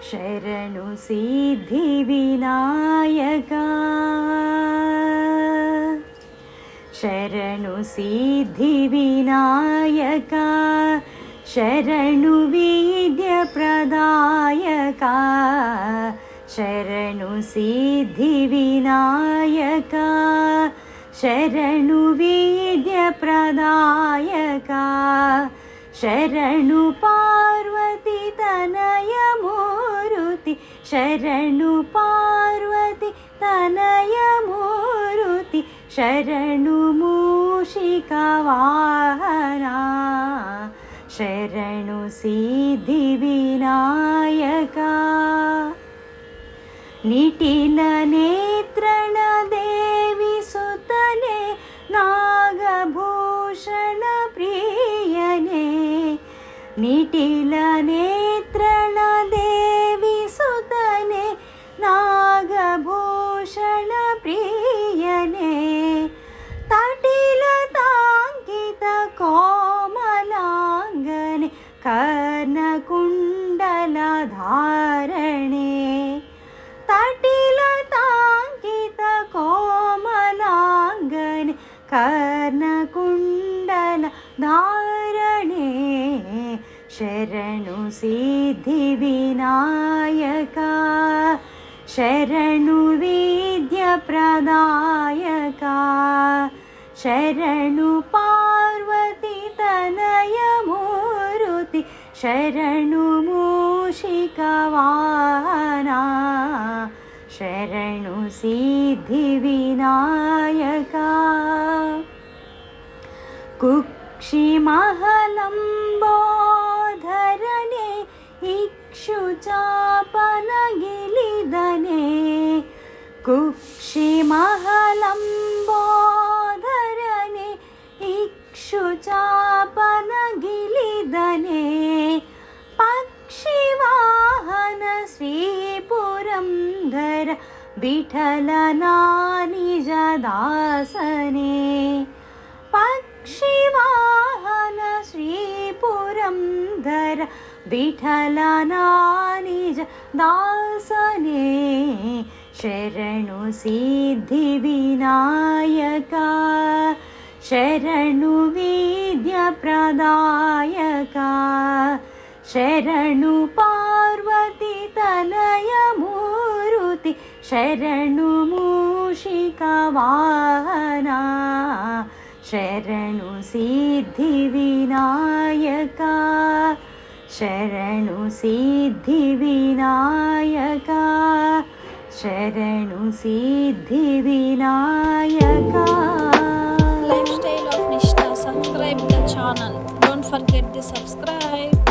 ಶರಣು ಸಿದ್ಧಿ ವಿನಾಯಕ ಶರಣು ಸಿದ್ಧಿ ವಿನಾಯಕ ಶರಣು ವಿದ್ಯ ಪ್ರದಾಯಕ ಶರಣು ಸಿದ್ಧಿ ವಿನಾಯಕ ಶರಣು ವಿದ್ಯ ಪ್ರದಾಯಕ ಶರಣು ಪಾರ್ವತಿ ತನಯ ಮೂರುತಿ ಶರಣು ಪಾರ್ವತಿ ತನಯ ಮೂರುತಿ ಶರಣು ಮೂಷಿಕ ವಾಹನ ಶರಣು ಸಿದ್ಧಿ ವಿನಾಯಕ ನಿಟಿಲ ನೇತ್ರಣ ದೇವಿ ಸುತನೆ ನಾಗಭೂಷಣ ಪ್ರಿಯನೇ ನಿಟಿಲ ನೇತ್ರಣ ದೇವಿ ಸುತನೆ ನಾಗಭೂಷಣ ಪ್ರಿಯನೇ ತಟಿಲ ತಾಂಕಿತ ಕೋಮಲಾಂಗನೆ ಕರ್ಣಕುಂಡಲ ಧಾರಣೆ ತಟಿಲ ತಾಂಕಿತ ಕೋಮಲಾಂಗನೆ ಕರ್ಣಕುಂಡಲ ಧಾರಣೆ ಶರಣು ಸಿದ್ಧಿ ವಿನಾಯಕ ಶರಣು ವಿದ್ಯ ಪ್ರದಾಯಕ ಶರಣು ಪಾರ್ವತಿ ತನಯ ಮೂರುತಿ ಶರಣು ಮೂಷಿಕ ವಾಹನ ಶರಣು ಸಿದ್ಧಿ ವಿನಾಯಕ ಕುಕ್ಷಿ ಮಹಲಂಬೋಧರನೆ ಇಕ್ಷುಚಾಪನ ಗಿಲಿದನೆ ಕುಕ್ಷಿ ಮಹಲಂಬೋಧರನೆ ಇಕ್ಷುಚಾಪನ ಗಿಲಿದನೆ ಪಕ್ಷಿವಾಹನ ಶ್ರೀ ಪುರಂದರ ವಿಠಲನ ನಿಜ ದಾಸನೆ ಪಕ್ಷಿವಾಹನ ಶ್ರೀ ಪುರಂದರ ವಿಠಲನ ನಿಜ ದಾಸನೆ ಶರಣು ಸಿದ್ಧಿ ವಿನಾಯಕ ಶರಣು ವಿದ್ಯ ಪ್ರದಾಯಕ ಶರಣು ಪಾರ್ವತಿ ತನಯ ಮೂರುತಿ ಶರಣು ಮೂಷಿಕ ವಾಹನ ಶರಣು ಸಿದ್ಧಿ ವಿನಾಯಕ ಶರಣು ಸಿದ್ಧಿ ವಿನಾಯಕ ಶರಣು ಸಿದ್ಧಿ Vinayaka. Lifestyle of Nishtha. Subscribe the channel. Don't forget to subscribe.